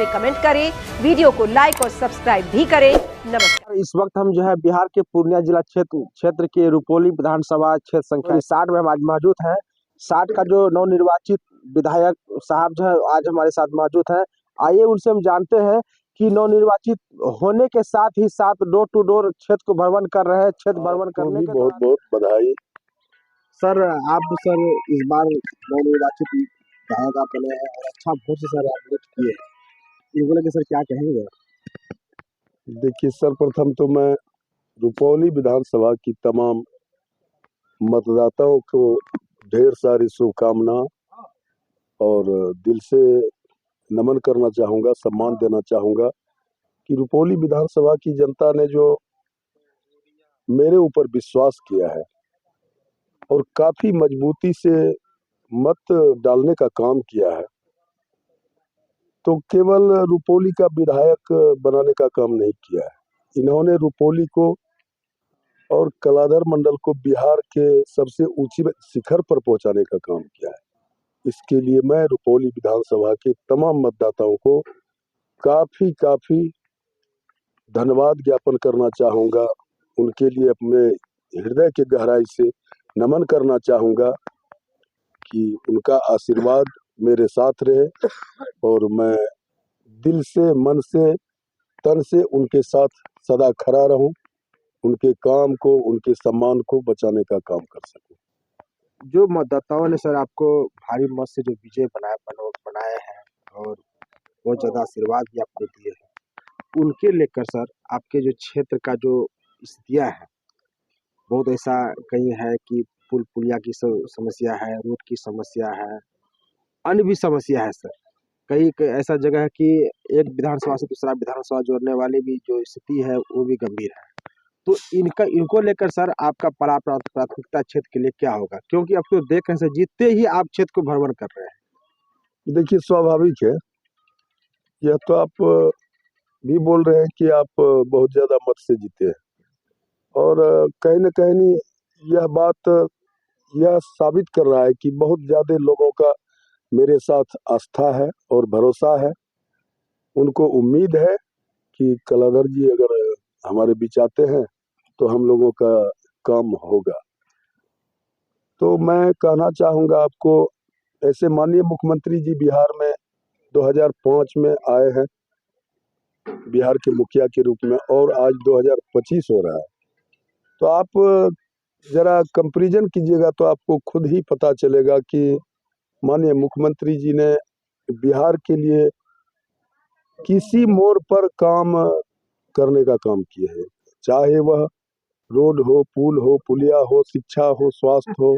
में कमेंट करें, वीडियो को लाइक और सब्सक्राइब भी करें। नमस्कार। इस वक्त हम जो है बिहार के पूर्णिया जिला क्षेत्र के रुपौली विधानसभा क्षेत्र संख्या 60 में हम आज मौजूद हैं। 60 का जो नवनिर्वाचित विधायक साहब जो है आज हमारे साथ मौजूद हैं। आइए उनसे हम जानते हैं कि नवनिर्वाचित होने के साथ ही साथ डोर टू डोर क्षेत्र को भ्रमण कर रहे हैं। क्षेत्र भ्रमण करने के बहुत बहुत बधाई। सर सर इस बार नवनिर्वाचित विधायक आप बने हैं और अच्छा वोट से सर आप वोट किए हैं, इनको लेकर सर क्या कहेंगे? देखिए, सर्वप्रथम तो मैं रुपौली विधानसभा की तमाम मतदाताओं को ढेर सारी शुभकामना और दिल से नमन करना चाहूँगा, सम्मान देना चाहूँगा कि रुपौली विधानसभा की जनता ने जो मेरे ऊपर विश्वास किया है और काफ़ी मजबूती से मत डालने का काम किया है, तो केवल रुपौली का विधायक बनाने का काम नहीं किया है। इन्होंने रुपौली को और कलाधर मंडल को बिहार के सबसे ऊंची शिखर पर पहुंचाने का काम किया है। इसके लिए मैं रुपौली विधानसभा के तमाम मतदाताओं को काफ़ी धन्यवाद ज्ञापन करना चाहूँगा। उनके लिए अपने हृदय के गहराई से नमन करना चाहूँगा कि उनका आशीर्वाद मेरे साथ रहे और मैं दिल से, मन से, तन से उनके साथ सदा खड़ा रहूं, उनके काम को, उनके सम्मान को बचाने का काम कर सकूं। जो मतदाताओं ने सर आपको भारी मत से जो विजय बनाए हैं और बहुत ज़्यादा आशीर्वाद भी आपको दिए हैं, उनके लेकर सर आपके जो क्षेत्र का जो स्थितियाँ है, बहुत ऐसा कहीं है कि पुल पुलिया की समस्या है, रोड की समस्या है, अन्य भी समस्या है सर। कई ऐसा जगह है कि एक विधानसभा से दूसरा विधानसभा जोड़ने वाली भी जो स्थिति है वो भी गंभीर है। तो इनको लेकर सर आपका प्राथमिकता क्षेत्र के लिए क्या होगा? क्योंकि अब तो देख रहे हैं सर, जीतते ही आप क्षेत्र को भ्रमण कर रहे हैं। देखिए, स्वाभाविक है, यह तो आप भी बोल रहे हैं कि आप बहुत ज़्यादा मत से जीते हैं और कहीं न कहीं यह बात यह साबित कर रहा है कि बहुत ज़्यादा लोगों का मेरे साथ आस्था है और भरोसा है। उनको उम्मीद है कि कलाधर जी अगर हमारे बीच आते हैं तो हम लोगों का काम होगा। तो मैं कहना चाहूँगा आपको, ऐसे माननीय मुख्यमंत्री जी बिहार में 2005 में आए हैं बिहार के मुखिया के रूप में और आज 2025 हो रहा है। तो आप ज़रा कंपैरिजन कीजिएगा तो आपको खुद ही पता चलेगा कि माननीय मुख्यमंत्री जी ने बिहार के लिए किसी मोड़ पर काम करने का काम किए हैं, चाहे वह रोड हो, पुल हो, पुलिया हो, शिक्षा हो, स्वास्थ्य हो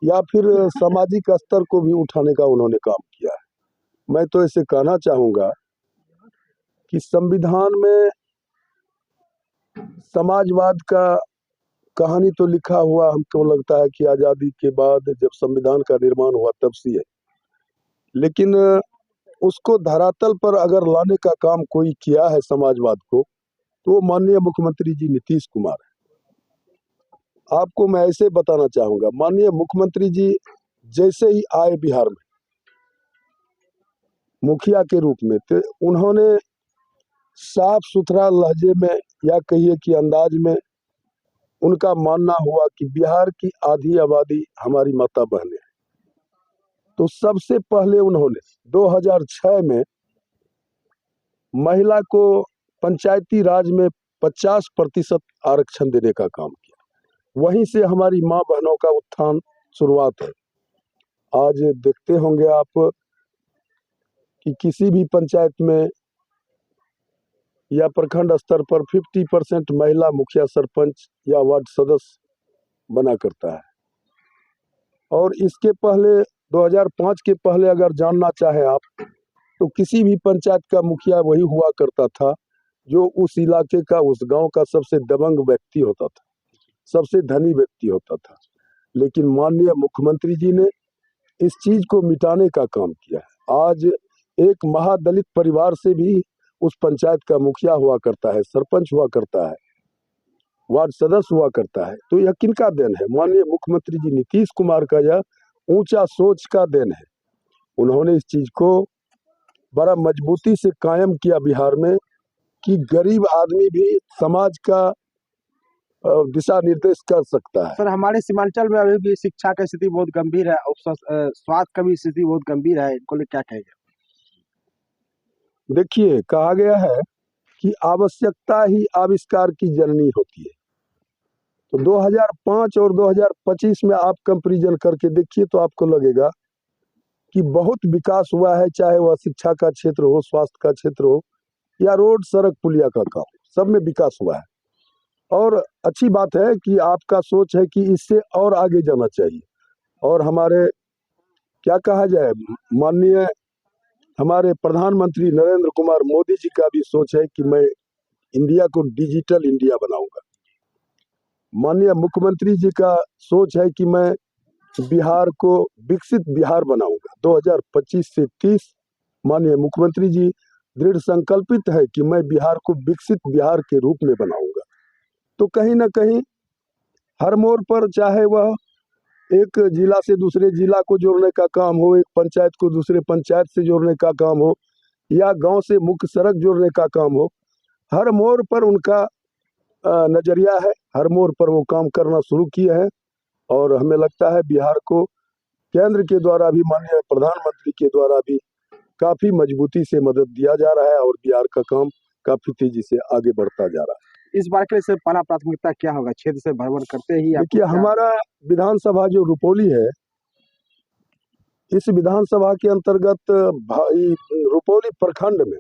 या फिर सामाजिक स्तर को भी उठाने का उन्होंने काम किया है। मैं तो ऐसे कहना चाहूँगा कि संविधान में समाजवाद का कहानी तो लिखा हुआ हमको लगता है कि आज़ादी के बाद जब संविधान का निर्माण हुआ तब से है, लेकिन उसको धरातल पर अगर लाने का काम कोई किया है समाजवाद को, तो वो माननीय मुख्यमंत्री जी नीतीश कुमार है। आपको मैं ऐसे बताना चाहूँगा, माननीय मुख्यमंत्री जी जैसे ही आए बिहार में मुखिया के रूप में, तो उन्होंने साफ सुथरा लहजे में या कहिए कि अंदाज में उनका मानना हुआ कि बिहार की आधी आबादी हमारी माता बहनें हैं। तो सबसे पहले उन्होंने 2006 में महिला को पंचायती राज में 50% आरक्षण देने का काम किया। वहीं से हमारी माँ बहनों का उत्थान शुरुआत है। आज देखते होंगे आप कि किसी भी पंचायत में या प्रखंड स्तर पर 50% महिला मुखिया, सरपंच या वार्ड सदस्य बना करता है। और इसके पहले 2005 के पहले अगर जानना चाहें आप, तो किसी भी पंचायत का मुखिया वही हुआ करता था जो उस इलाके का, उस गांव का सबसे दबंग व्यक्ति होता था, सबसे धनी व्यक्ति होता था। लेकिन माननीय मुख्यमंत्री जी ने इस चीज को मिटाने का काम किया है। आज एक महादलित परिवार से भी उस पंचायत का मुखिया हुआ करता है, सरपंच हुआ करता है, वार्ड सदस्य हुआ करता है। तो यह किनका देन है? माननीय मुख्यमंत्री जी नीतीश कुमार का यह ऊंचा सोच का देन है। उन्होंने इस चीज को बड़ा मजबूती से कायम किया बिहार में कि गरीब आदमी भी समाज का दिशा निर्देश कर सकता है। सर हमारे सीमांचल में अभी भी शिक्षा की स्थिति बहुत गंभीर है और स्वास्थ्य का भी स्थिति बहुत गंभीर है, इनको लिए क्या कहेंगे? देखिए, कहा गया है कि आवश्यकता ही आविष्कार की जननी होती है। तो 2005 और 2025 में आप कंपैरिजन करके देखिए तो आपको लगेगा कि बहुत विकास हुआ है, चाहे वह शिक्षा का क्षेत्र हो, स्वास्थ्य का क्षेत्र हो या रोड सड़क पुलिया का काम, सब में विकास हुआ है। और अच्छी बात है कि आपका सोच है कि इससे और आगे जाना चाहिए। और हमारे क्या कहा जाए, माननीय हमारे प्रधानमंत्री नरेंद्र कुमार मोदी जी का भी सोच है कि मैं इंडिया को डिजिटल इंडिया बनाऊंगा। माननीय मुख्यमंत्री जी का सोच है कि मैं बिहार को विकसित बिहार बनाऊंगा 2025 से 30। माननीय मुख्यमंत्री जी दृढ़ संकल्पित है कि मैं बिहार को विकसित बिहार के रूप में बनाऊंगा। तो कहीं ना कहीं हर मोड़ पर, चाहे वह एक जिला से दूसरे जिला को जोड़ने का काम हो, एक पंचायत को दूसरे पंचायत से जोड़ने का काम हो या गांव से मुख्य सड़क जोड़ने का काम हो, हर मोड़ पर उनका नजरिया है, हर मोड़ पर वो काम करना शुरू किए हैं। और हमें लगता है बिहार को केंद्र के द्वारा भी, माननीय प्रधानमंत्री के द्वारा भी काफी मजबूती से मदद दिया जा रहा है और बिहार का काम काफी तेजी से आगे बढ़ता जा रहा है। इस बार के लिए सर पहला प्राथमिकता क्या होगा? क्षेत्र से भ्रमण करते ही देखिए, हमारा विधानसभा जो रुपौली है, इस विधानसभा के अंतर्गत रुपौली प्रखंड में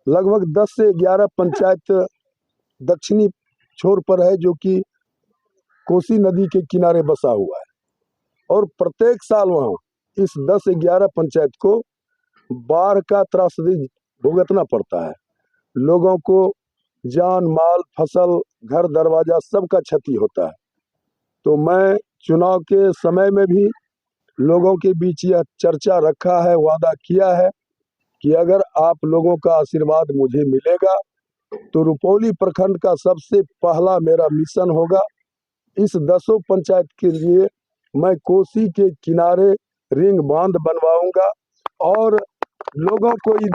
लगभग 10 से 11 पंचायत दक्षिणी छोर पर है, जो कि कोसी नदी के किनारे बसा हुआ है। और प्रत्येक साल वहाँ इस 10 से 11 पंचायत को बाढ़ का त्रासदी भुगतना पड़ता है। लोगों को जान माल, फसल, घर दरवाजा सबका क्षति होता है। तो मैं चुनाव के समय में भी लोगों के बीच यह चर्चा रखा है, वादा किया है कि अगर आप लोगों का आशीर्वाद मुझे मिलेगा तो रुपौली प्रखंड का सबसे पहला मेरा मिशन होगा, इस 10 पंचायत के लिए मैं कोसी के किनारे रिंग बांध बनवाऊंगा और लोगों को इस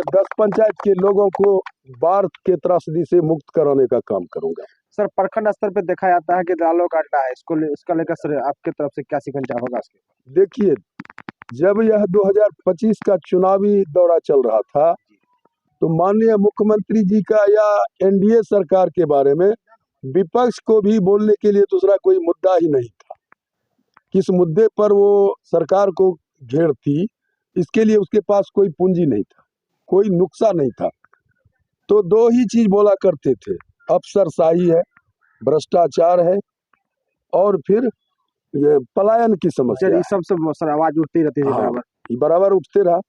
10 पंचायत के लोगों को बाढ़ के त्रासदी से मुक्त कराने का काम करूंगा। सर प्रखंड स्तर पे देखा जाता है कि दालों का अड्डा है, इसका लेकर सर आपके तरफ से क्या शिकंजा होगा इसके? देखिए, जब यह 2025 का चुनावी दौरा चल रहा था तो माननीय मुख्यमंत्री जी का या एनडीए सरकार के बारे में विपक्ष को भी बोलने के लिए दूसरा कोई मुद्दा ही नहीं था। किस मुद्दे पर वो सरकार को घेरती, इसके लिए उसके पास कोई पूंजी नहीं था, कोई नुक्सा नहीं था। तो दो ही चीज बोला करते थे, अफसरशाही है, भ्रष्टाचार है और फिर ये पलायन की समस्या है। सबसे सर आवाज उठती रहती थी हाँ, बराबर उठते रहा।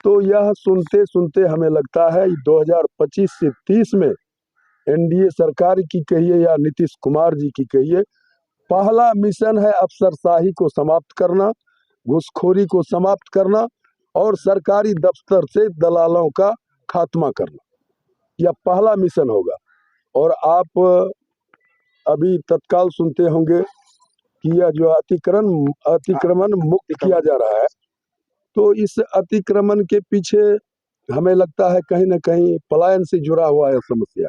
तो यह सुनते सुनते हमें लगता है 2025 से 30 में एनडीए सरकार की कहिए या नीतीश कुमार जी की कहिए, पहला मिशन है अफसरशाही को समाप्त करना, घूसखोरी को समाप्त करना और सरकारी दफ्तर से दलालों का खात्मा करना। यह पहला मिशन होगा। और आप अभी तत्काल सुनते होंगे कि यह जो अतिक्रमण मुक्त किया जा रहा है, तो इस अतिक्रमण के पीछे हमें लगता है कहीं ना कहीं पलायन से जुड़ा हुआ है समस्या।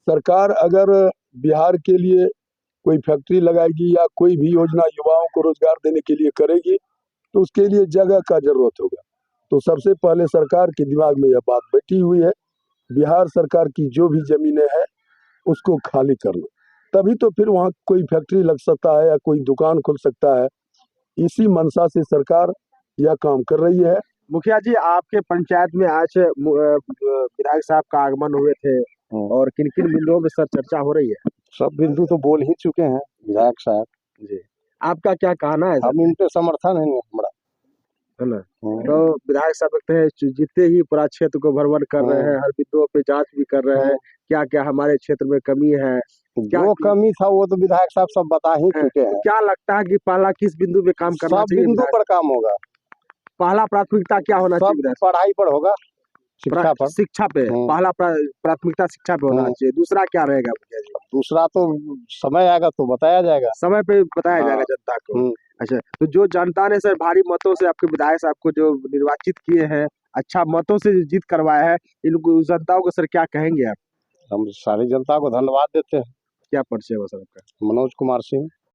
सरकार अगर बिहार के लिए कोई फैक्ट्री लगाएगी या कोई भी योजना युवाओं को रोजगार देने के लिए करेगी तो उसके लिए जगह का जरूरत होगा। तो सबसे पहले सरकार के दिमाग में यह बात बैठी हुई है, बिहार सरकार की जो भी जमीनें हैं उसको खाली करना, तभी तो फिर वहाँ कोई फैक्ट्री लग सकता है या कोई दुकान खुल सकता है। इसी मंशा से सरकार यह काम कर रही है। मुखिया जी, आपके पंचायत में आज विधायक साहब का आगमन हुए थे और किन किन बिंदुओं में सर चर्चा हो रही है? सब बिंदु तो बोल ही चुके हैं विधायक साहब जी, आपका क्या कहना है? हम इन पे समर्थन है हमारा, है ना? तो विधायक साहब कहते हैं जितने ही पूरा क्षेत्र को भ्रमण कर रहे हैं, हर बिंदुओं पे जांच भी कर रहे हैं, क्या क्या हमारे क्षेत्र में कमी है, जो कमी था वो तो विधायक साहब सब बता ही चुके हैं। क्या लगता है कि पहला किस बिंदु पे काम करना चाहिए? सब बिंदु पर काम होगा। पहला प्राथमिकता क्या होना चाहिए? पढ़ाई पर होगा, शिक्षा पर। शिक्षा पे पहला प्राथमिकता शिक्षा पे होना चाहिए। दूसरा क्या रहेगा मुखिया जी? दूसरा तो समय आएगा तो बताया जाएगा, समय पे बताया जाएगा जनता को। अच्छा, तो जो जनता ने सर भारी मतों से आपके विधायक साहब को जो निर्वाचित किए हैं, अच्छा मतों से जो जीत करवाया है, इन जनताओं को सर क्या कहेंगे आप? हम सारी जनता को धन्यवाद देते हैं। क्या परिचय हुआ सर आपका? मनोज कुमार सिंह।